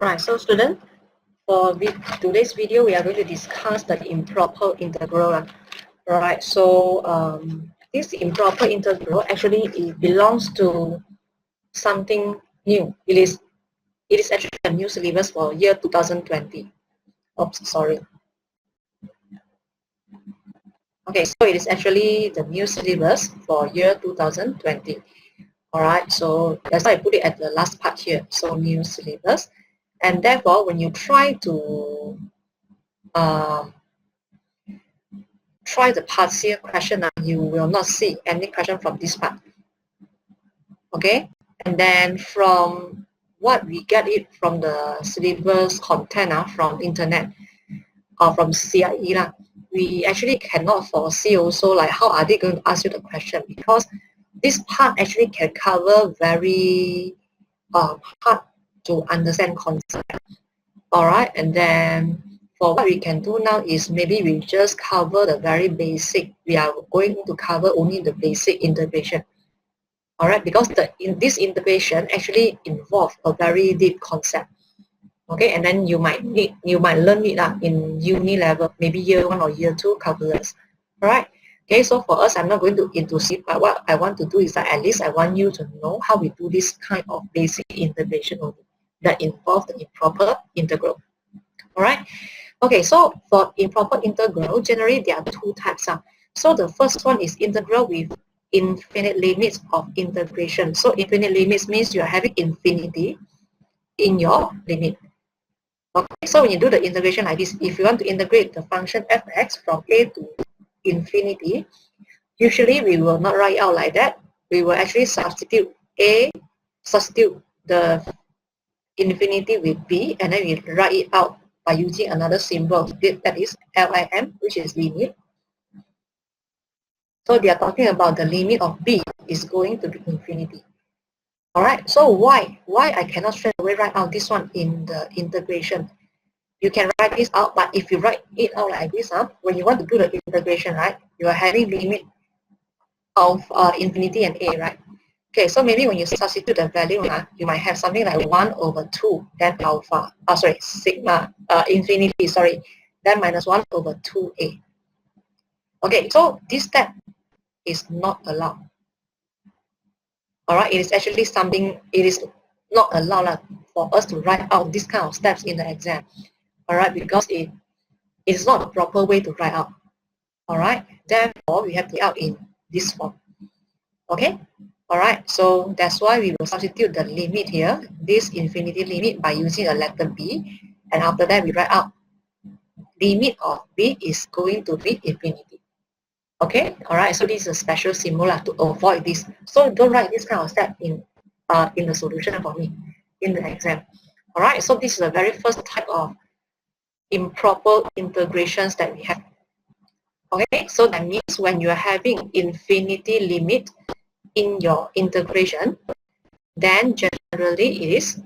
Right, so student, for today's video, we are going to discuss the improper integral. Right, so this improper integral actually it belongs to something new. It is actually a new syllabus for year 2020. Oops, sorry. Okay, so it is actually the new syllabus for year 2020. All right, so that's why I put it at the last part here. So new syllabus, and therefore when you try to try the parts here question, you will not see any question from this part. Okay, and then from what we get it from the syllabus content from internet or from CIE we actually cannot foresee also like how are they going to ask you the question, because this part actually can cover very hard to understand concept. All right, and then for what we can do now is maybe we just cover the very basic. We are going to cover only the basic integration. All right, because this integration actually involves a very deep concept. Okay, and then you might learn it in uni level, maybe year 1 or year 2 calculus. All right. Okay, so for us, I'm not going to into it, but what I want to do is that at least I want you to know how we do this kind of basic integration only that involves the improper integral. All right. Okay, so for improper integral, generally there are two types. So the first one is integral with infinite limits of integration. So infinite limits means you're having infinity in your limit. Okay, so when you do the integration like this, if you want to integrate the function fx from a to infinity, usually we will not write out like that. We will actually substitute the infinity with b, and then we write it out by using another symbol, that is lim, which is limit. So they are talking about the limit of b is going to be infinity. All right, so why I cannot straight away write out this one in the integration? You can write this out, but if you write it out like this, when you want to do the integration, right, you are having limit of infinity and a, right? Okay, so maybe when you substitute the value, you might have something like 1 over 2, then alpha, sigma, infinity, then minus 1 over 2a. Okay, so this step is not allowed. All right, it is actually something, it is not allowed for us to write out this kind of steps in the exam. All right, because it is not a proper way to write out. All right, therefore we have to write out in this form. Okay, all right, so that's why we will substitute the limit here, this infinity limit, by using a letter b, and after that we write out limit of b is going to be infinity. Okay, all right, so this is a special symbol to avoid this. So don't write this kind of step in the solution for me in the exam. All right, so this is the very first type of improper integrations that we have. Okay, so that means when you are having infinity limit in your integration, then generally it is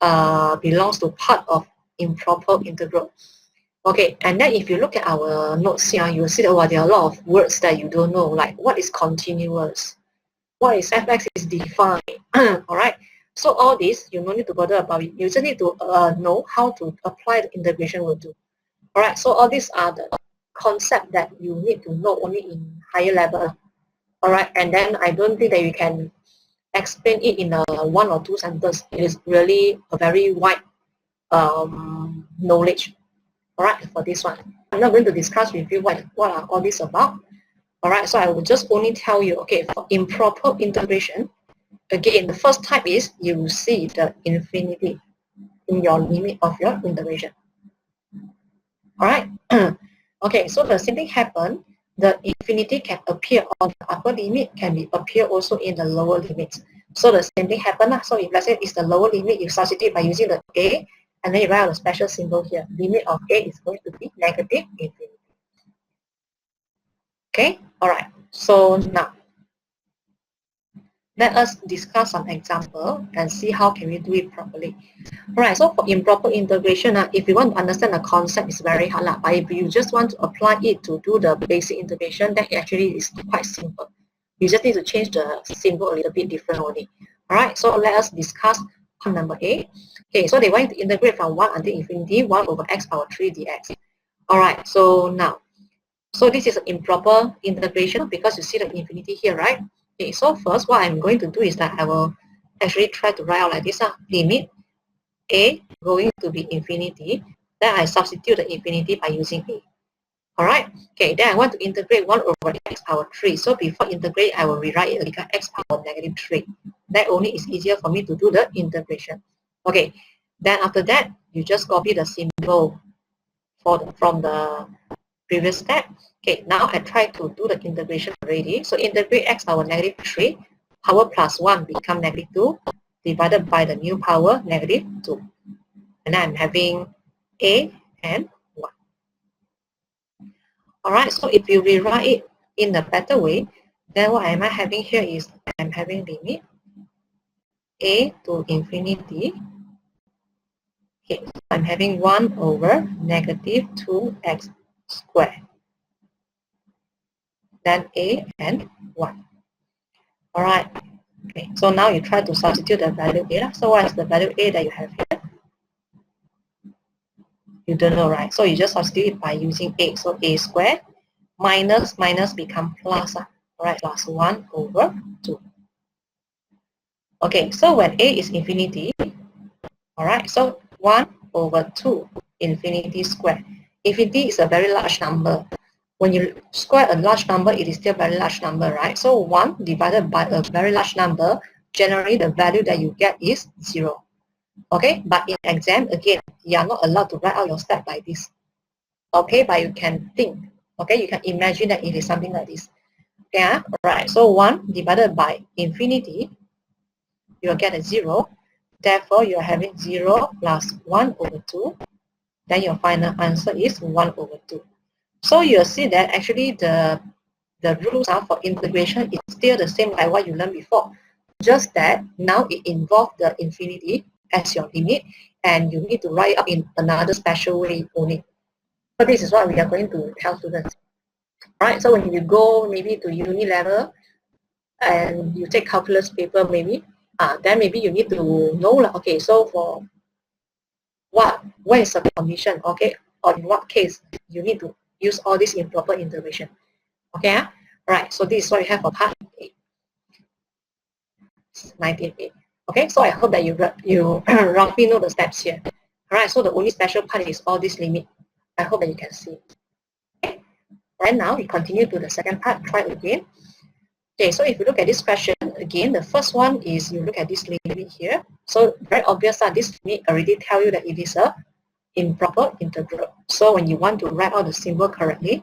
belongs to part of improper integral. Okay, and then if you look at our notes here, you'll see that there are a lot of words that you don't know, like what is continuous, what is fx is defined. All right, so all this you don't need to bother about it. You just need to know how to apply the integration will do. All right, so all these are the concept that you need to know only in higher level. All right, and then I don't think that you can explain it in a 1 or 2 sentences. It is really a very wide knowledge. All right, for this one, I'm not going to discuss with you what are all this about. All right, so I will just only tell you, okay, for improper integration, again, the first type is you will see the infinity in your limit of your integration. All right, okay, so the same thing happen. The infinity can appear on the upper limit, can appear also in the lower limit. So the same thing happen. So if let's say it's the lower limit, you substitute by using the a, and then you write out a special symbol here. Limit of a is going to be negative infinity. Okay, all right. So now let us discuss some example and see how can we do it properly. All right, so for improper integration, if you want to understand the concept, it's very hard. But if you just want to apply it to do the basic integration, that actually is quite simple. You just need to change the symbol a little bit different only. All right, so let us discuss point number A. Okay, so they want to integrate from 1 until infinity, 1 over x power 3 dx. Alright, so now, so this is an improper integration because you see the infinity here, right? Okay, so first what I'm going to do is that I will actually try to write out like this, limit a going to be infinity, then I substitute the infinity by using a. Alright, okay, then I want to integrate 1 over x power 3. So before integrate, I will rewrite it like x power negative 3. That only is easier for me to do the integration. Okay, then after that, you just copy the symbol from the previous step. Okay, now I try to do the integration already. So integrate x power negative 3, power plus 1 become negative 2, divided by the new power negative 2. And then I'm having a and 1. Alright, so if you rewrite it in a better way, then what am I having here is I'm having limit a to infinity. Okay, so I'm having 1 over negative 2x squared. Then a and 1. Alright, okay, so now you try to substitute the value a. So what is the value a that you have here? You don't know, right? So you just substitute it by using a. So a squared minus become plus. Alright, plus 1 over 2. Okay, so when a is infinity, alright, so 1 over 2 infinity squared. Infinity is a very large number. When you square a large number, it is still a very large number, right? So 1 divided by a very large number, generally the value that you get is 0. Okay, but in exam, again, you are not allowed to write out your step like this. Okay, but you can think. Okay, you can imagine that it is something like this. Yeah, right. So 1 divided by infinity, you'll get a 0. Therefore, you're having 0 plus 1 over 2. Then your final answer is 1 over 2. So you'll see that actually the rules for integration is still the same like what you learned before. Just that now it involves the infinity as your limit, and you need to write up in another special way only. So this is what we are going to tell students. Right? So when you go maybe to uni level and you take calculus paper maybe, then maybe you need to know, okay, so for what is the condition, okay, or in what case you need to use all this improper integration. Okay, right, so this is what you have for part 8, 19.8. Okay, so I hope that you roughly know the steps here. Alright, so the only special part is all this limit. I hope that you can see. Okay. Right now, we continue to the second part. Try it again. Okay, so if you look at this question, again, the first one is you look at this limit here. So very obvious that this limit already tell you that it is a improper integral. So when you want to write out the symbol correctly,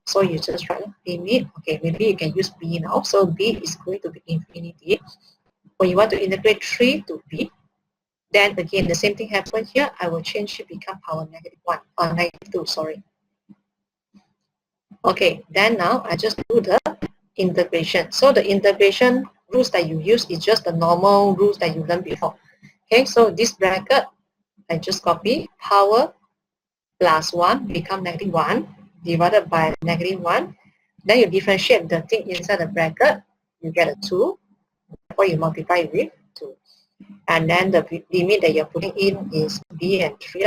so you just write limit. Okay, maybe you can use b now. So b is going to be infinity. When you want to integrate 3 to b, then again the same thing happens here. I will change it become power negative 1 or negative 2. Sorry. Okay, then now I just do the integration. So the integration rules that you use is just the normal rules that you learned before. Okay, so this bracket, I just copy power plus 1 become negative 1 divided by negative 1. Then you differentiate the thing inside the bracket, you get a 2. Therefore, you multiply with 2. And then the limit that you're putting in is b and 3.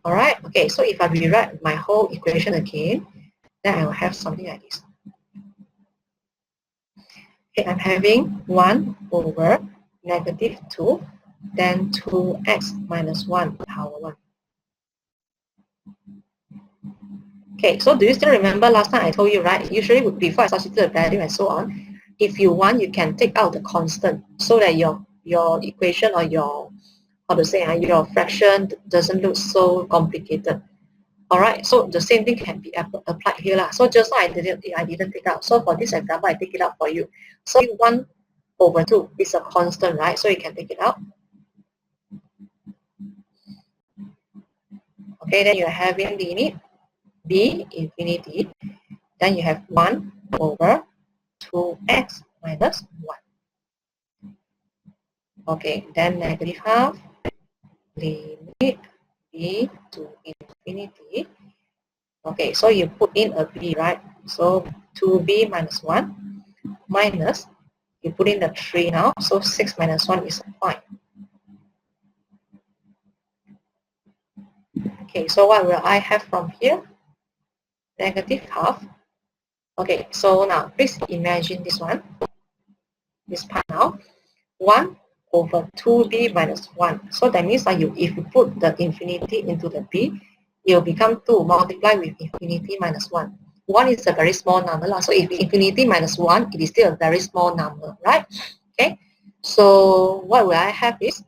Alright, okay, so if I rewrite my whole equation again, then I will have something like this. Okay, I'm having 1 over negative 2, then 2x minus 1 power 1. Okay, so do you still remember last time I told you, right? Usually before I substitute the value and so on, if you want, you can take out the constant so that your equation or your, how to say, your fraction doesn't look so complicated. Alright, so the same thing can be applied here. So just now I didn't take out. So for this example, I take it out for you. So 1 over 2 is a constant, right? So you can take it out. Okay, then you're having limit b infinity. Then you have 1 over 2x minus 1. Okay, then negative half limit b to infinity. Okay, so you put in a b, right? So 2b minus 1 minus, you put in the 3 now, so 6 minus 1 is 5. Okay, so what will I have from here? Negative half. Okay, so now please imagine this one, this part now. 1 over 2b minus 1. So that means that if you put the infinity into the b, it will become 2 multiplied with infinity minus 1. 1 is a very small number. So if infinity minus 1, it is still a very small number, right? Okay. So what will I have is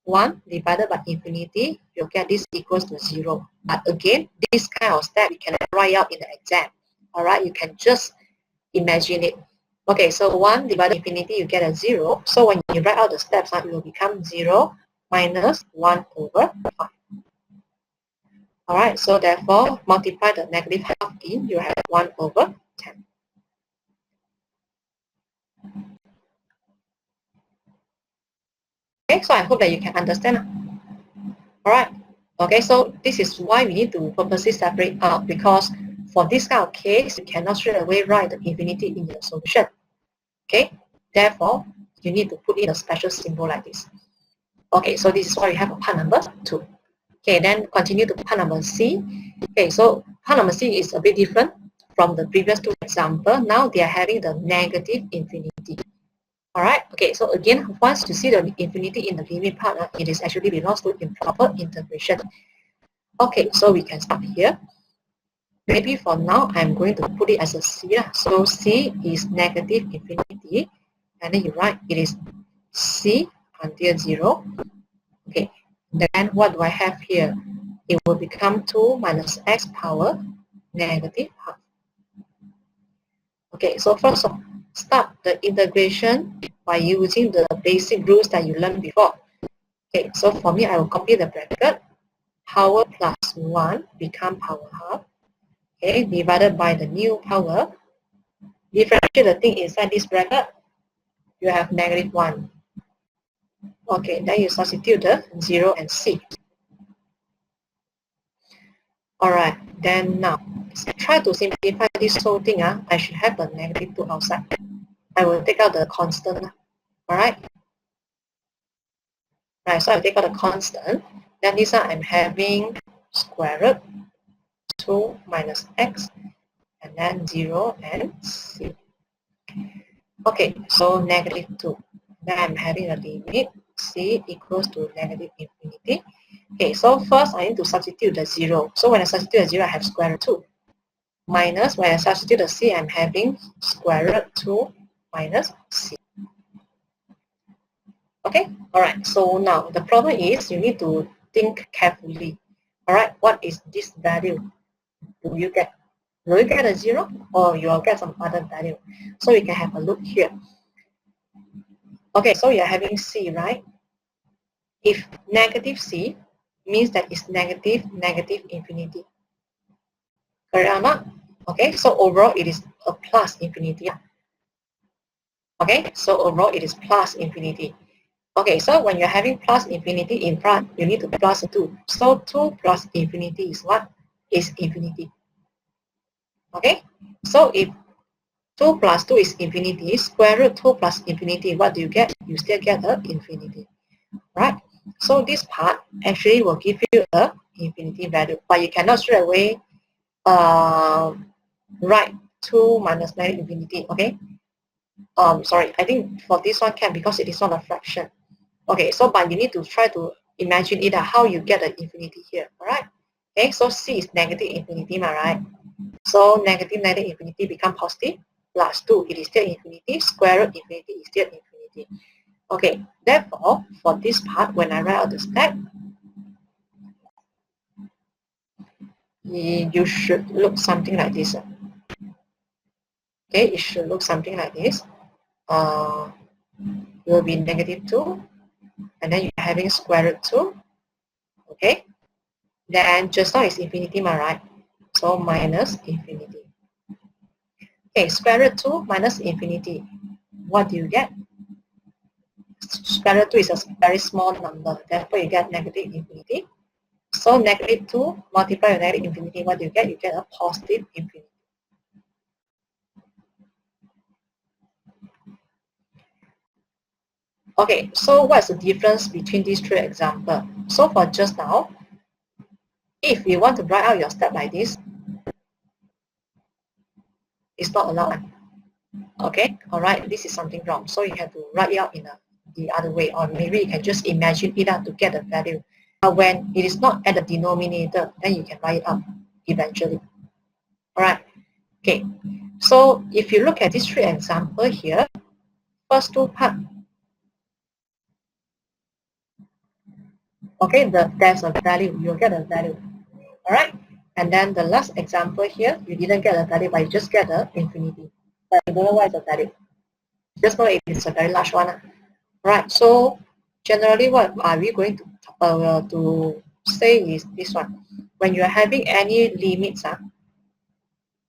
1 divided by infinity, you'll get this equals to 0. But again, this kind of step you cannot write out in the exam. Alright, you can just imagine it. Okay, so 1 divided by infinity, you get a 0. So when you write out the steps, it will become 0 minus 1 over 5. Alright, so therefore, multiply the negative half in, you have 1 over 10. Okay, so I hope that you can understand. Alright, okay, so this is why we need to purposely separate out, because for this kind of case, you cannot straight away write the infinity in your solution. Okay, therefore, you need to put in a special symbol like this. Okay, so this is why we have a part number 2. Okay, then continue to part number C. Okay, so part number C is a bit different from the previous two examples. Now they are having the negative infinity. Alright, okay, so again, once you see the infinity in the limit part, it is actually belongs to improper integration. Okay, so we can stop here. Maybe for now, I'm going to put it as a C. So C is negative infinity, and then you write it is C until 0. Okay, then what do I have here? It will become 2 minus x power negative half. Okay, so first of all, start the integration by using the basic rules that you learned before. Okay, so for me, I will copy the bracket. Power plus 1 become power half. Okay, divided by the new power. Differentiate the thing inside this bracket. You have negative 1. Okay, then you substitute the 0 and C. Alright, then now, try to simplify this whole thing. I should have a negative 2 outside. I will take out the constant. Alright? Right, so I will take out the constant. Then this one I'm having square root 2 minus x, and then 0 and C. Okay, so negative 2. Then I'm having a limit C equals to negative infinity. Okay, so first I need to substitute the 0. So when I substitute the 0, I have square root 2. Minus, when I substitute the C, I'm having square root 2 minus C. Okay, alright, so now the problem is you need to think carefully. Alright, what is this value? Do you get? Will you get a 0 or you will get some other value? So we can have a look here. Okay, so you're having C, right? If negative C means that it's negative infinity. Correct or not? Okay, so overall it is a plus infinity. Okay, so overall it is plus infinity. Okay, so when you're having plus infinity in front, you need to plus 2. So 2 plus infinity is what? Is infinity. Okay, so if 2 plus 2 is infinity, square root 2 plus infinity, what do you get? You still get a infinity. Right? So this part actually will give you a infinity value, but you cannot straight away write 2 minus negative infinity, okay? Sorry, I think for this one can because it is not a fraction. Okay, so but you need to try to imagine it how you get the infinity here, alright? Okay, so C is negative infinity, right? So negative infinity become positive, plus 2, it is still infinity, square root infinity is still infinity. Okay, therefore, for this part, when I write out the step, you should look something like this. Okay, it should look something like this. It will be negative 2, and then you're having square root 2. Okay, then just now is infinity, right? So minus infinity. Okay, square root 2 minus infinity. What do you get? Square root 2 is a very small number, therefore you get negative infinity. So negative 2 multiplied with negative infinity, what do you get? You get a positive infinity. Okay, so what's the difference between these three examples? So for just now, If you want to write out your step like this, it's not allowed. Okay, all right, this is something wrong. So you have to write it out in the other way, or maybe you can just imagine it out to get the value. But when it is not at the denominator, then you can write it up eventually. All right, okay. So if you look at these three examples here, first two part, okay, there's a value, you'll get a value. All right, and then the last example here, you didn't get a value, but you just get the infinity. But you don't know what is the value. Just know it is a very large one. Right, so generally what are we going to say is this one. When you're having any limits,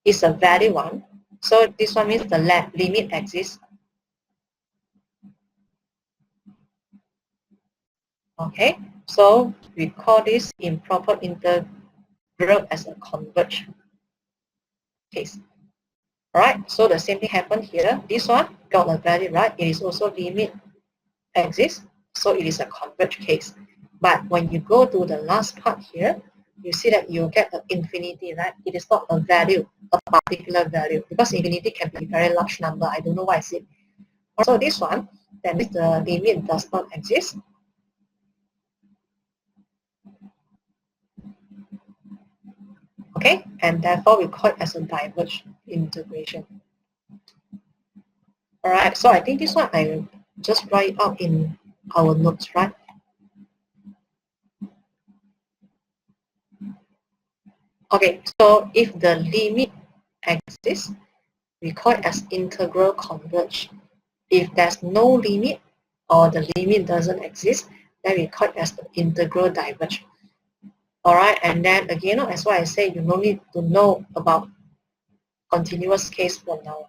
it's a valid one. So this one means the limit exists. Okay, so we call this improper integral as a converge case. Alright, so the same thing happened here. This one got a value, right? It is also limit exists, so it is a converge case. But when you go to the last part here, you see that you get an infinity, right? It is not a value, a particular value, because infinity can be a very large number. I don't know why is it. So this one, that means the limit does not exist. Okay, and therefore we call it as a divergent integration. All right, so I think this one I just write out in our notes, right? Okay, so if the limit exists, we call it as integral converge. If there's no limit or the limit doesn't exist, then we call it as the integral diverge. All right, and then again, as what I say, you no need to know about continuous case for now.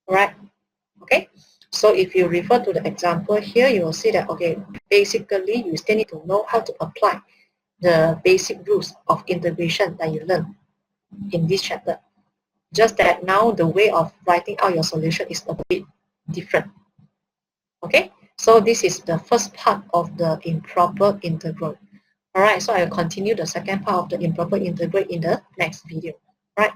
All right, okay. So if you refer to the example here, you will see that, okay, basically you still need to know how to apply the basic rules of integration that you learned in this chapter. Just that now the way of writing out your solution is a bit different. Okay, so this is the first part of the improper integral. Alright, so I will continue the second part of the improper integral in the next video. Alright.